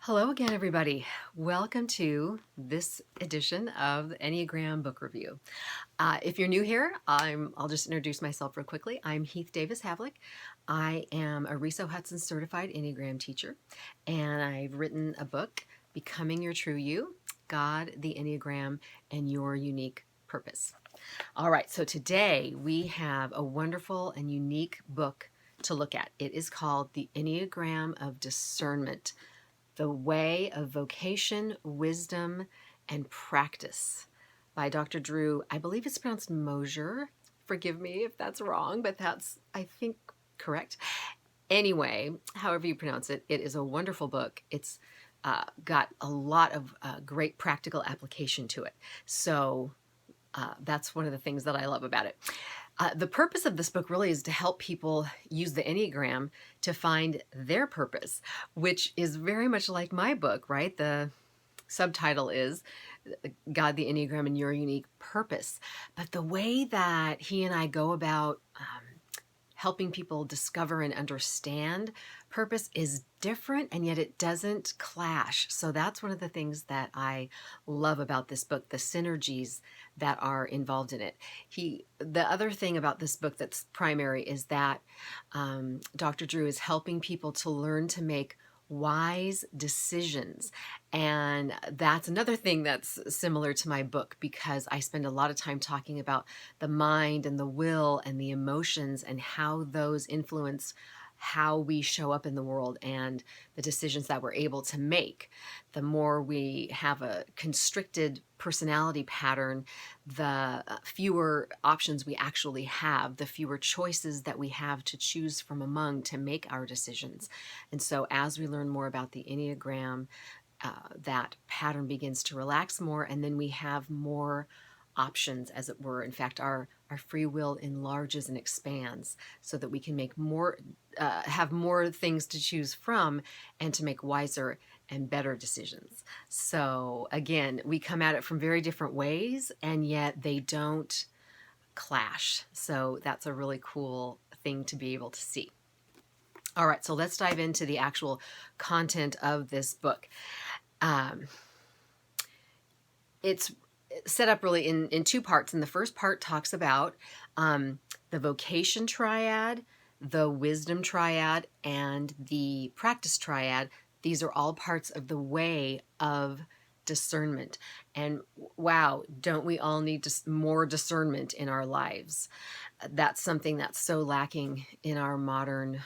Hello again, everybody. Welcome to this edition of the Enneagram Book Review. If you're new here, I'll just introduce myself real quickly. I'm Heath Davis Havlick. I am a Riso Hudson certified Enneagram teacher, and I've written a book, Becoming Your True You, God, the Enneagram, and Your Unique Purpose. All right, so today we have a wonderful and unique book to look at. It is called The Enneagram of Discernment, the Way of Vocation, Wisdom, and Practice by Dr. Drew. I believe it's pronounced Moser. Forgive me if that's wrong, but that's, I think, correct. Anyway, however you pronounce it, it is a wonderful book. It's got a lot of great practical application to it. So that's one of the things that I love about it. The purpose of this book really is to help people use the Enneagram to find their purpose, which is very much like my book, right? The subtitle is God, the Enneagram, and Your Unique Purpose. But the way that he and I go about helping people discover and understand purpose is different, and yet it doesn't clash. So that's one of the things that I love about this book, the synergies that are involved in it. The other thing about this book that's primary is that Dr. Drew is helping people to learn to make wise decisions. And that's another thing that's similar to my book, because I spend a lot of time talking about the mind and the will and the emotions and how those influence how we show up in the world and the decisions that we're able to make. The more we have a constricted personality pattern, the fewer options we actually have, the fewer choices that we have to choose from among to make our decisions. And so as we learn more about the Enneagram, that pattern begins to relax more, and then we have more options, as it were. In fact, our free will enlarges and expands so that we can make more, have more things to choose from and to make wiser and better decisions. So again, we come at it from very different ways, and yet they don't clash. So that's a really cool thing to be able to see. All right, so let's dive into the actual content of this book. It's set up really in two parts. And the first part talks about the vocation triad, the wisdom triad, and the practice triad. These are all parts of the way of discernment. And wow, don't we all need more discernment in our lives? That's something that's so lacking in our modern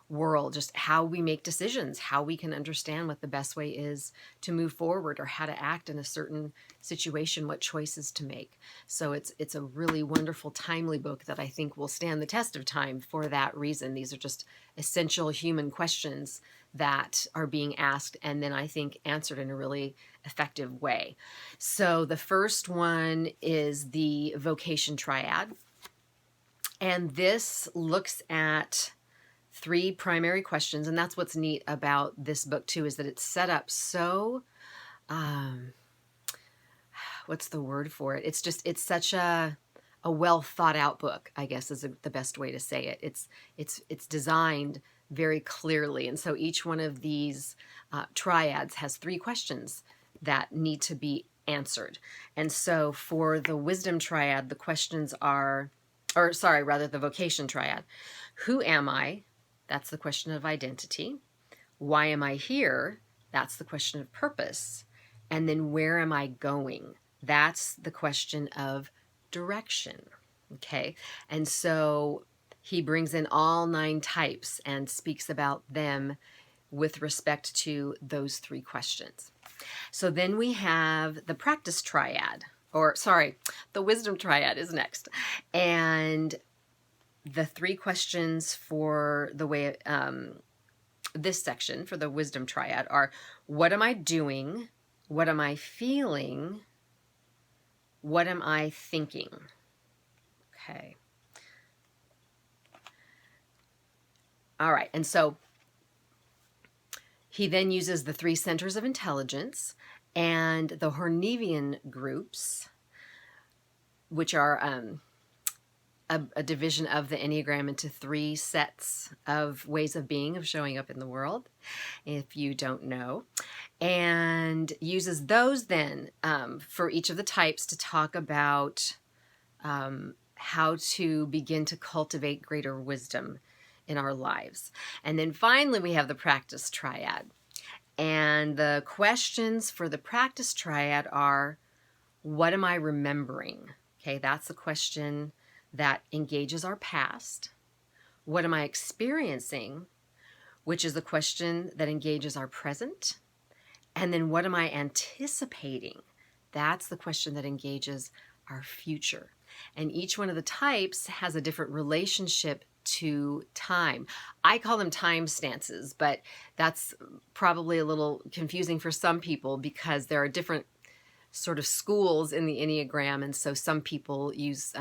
world, just how we make decisions, how we can understand what the best way is to move forward, or how to act in a certain situation, what choices to make. So it's a really wonderful, timely book that I think will stand the test of time for that reason. These are just essential human questions that are being asked, and then I think answered in a really effective way. So the first one is the vocation triad, and this looks at three primary questions. And that's what's neat about this book too, is that it's set up so, what's the word for it? It's such a well thought out book, I guess is the best way to say it. It's designed very clearly. And so each one of these triads has three questions that need to be answered. And so for the wisdom triad, the questions are, the vocation triad. Who am I? That's the question of identity. Why am I here? That's the question of purpose. And then where am I going? That's the question of direction. Okay. And so he brings in all 9 types and speaks about them with respect to those 3 questions. So then we have the practice triad, the wisdom triad is next. And the 3 questions for the way, this section for the wisdom triad are: what am I doing? What am I feeling? What am I thinking? Okay. All right. And so he then uses the 3 centers of intelligence and the Hornevian groups, which are a division of the Enneagram into 3 sets of ways of being, of showing up in the world, if you don't know, and uses those then for each of the types to talk about how to begin to cultivate greater wisdom in our lives. And then finally, we have the practice triad. And the questions for the practice triad are, what am I remembering? Okay, that's the question that engages our past. What am I experiencing? Which is the question that engages our present. And then what am I anticipating? That's the question that engages our future. And each one of the types has a different relationship to time. I call them time stances, but that's probably a little confusing for some people because there are different sort of schools in the Enneagram, and so some people use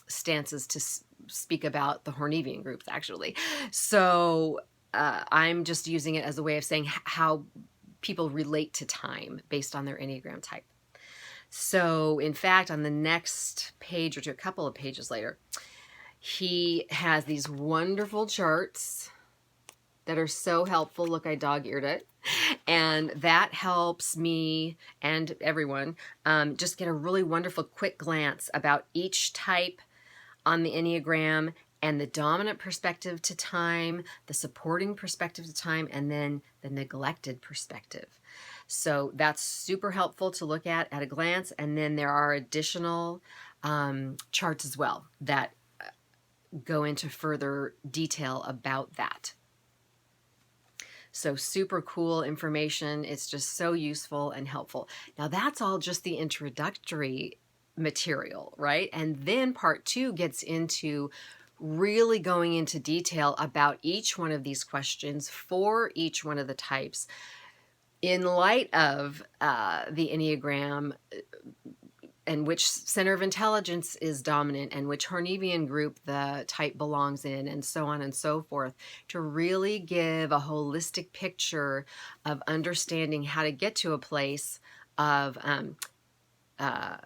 stances to speak about the Hornevian groups, actually. So I'm just using it as a way of saying how people relate to time based on their Enneagram type. So, in fact, on the next page or two, a couple of pages later, he has these wonderful charts that are so helpful. Look, I dog-eared it. And that helps me and everyone just get a really wonderful quick glance about each type on the Enneagram and the dominant perspective to time, the supporting perspective to time, and then the neglected perspective. So that's super helpful to look at a glance. And then there are additional charts as well that go into further detail about that. So super cool information. It's just so useful and helpful. Now that's all just the introductory material, right? And then part 2 gets into really going into detail about each one of these questions for each one of the types in light of the Enneagram, and which center of intelligence is dominant and which Hornevian group the type belongs in, and so on and so forth, to really give a holistic picture of understanding how to get to a place of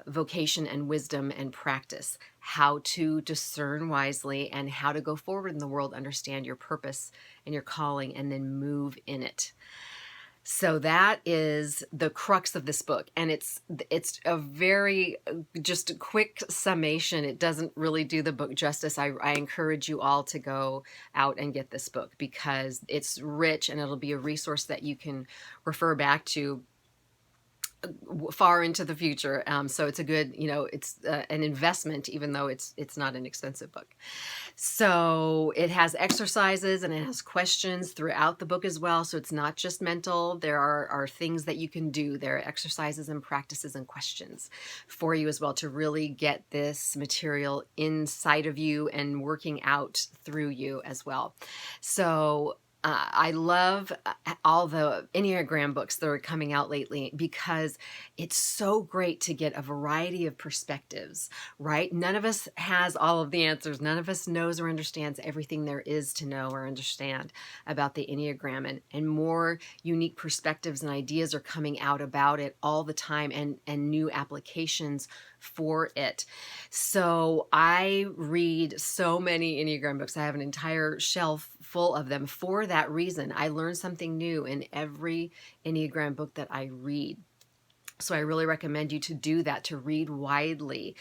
vocation and wisdom and practice, how to discern wisely, and how to go forward in the world, understand your purpose and your calling, and then move in it. So that is the crux of this book, and it's a very just a quick summation. It doesn't really do the book justice. I encourage you all to go out and get this book because it's rich and it'll be a resource that you can refer back to far into the future. So it's a good, it's an investment, even though it's not an expensive book. So it has exercises and it has questions throughout the book as well. So it's not just mental. There are things that you can do. There are exercises and practices and questions for you as well to really get this material inside of you and working out through you as well. So I love all the Enneagram books that are coming out lately because it's so great to get a variety of perspectives, right? None of us has all of the answers. None of us knows or understands everything there is to know or understand about the Enneagram, and more unique perspectives and ideas are coming out about it all the time, and new applications for it. So I read so many Enneagram books. I have an entire shelf full of them for that reason. I learn something new in every Enneagram book that I read. So I really recommend you to do that, to read widely,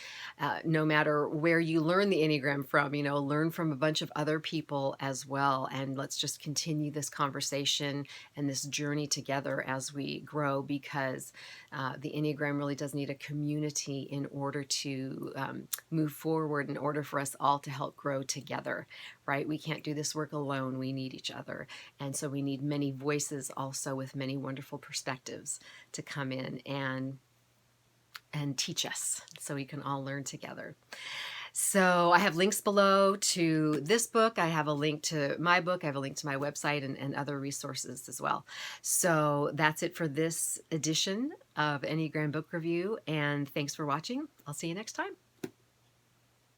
no matter where you learn the Enneagram from, learn from a bunch of other people as well. And let's just continue this conversation and this journey together as we grow, because the Enneagram really does need a community in order to move forward, in order for us all to help grow together, right? We can't do this work alone. We need each other. And so we need many voices also with many wonderful perspectives to come in and teach us so we can all learn together. So I have links below to this book. I have a link to my book. I have a link to my website and other resources as well. So that's it for this edition of Enneagram Book Review. And thanks for watching. I'll see you next time.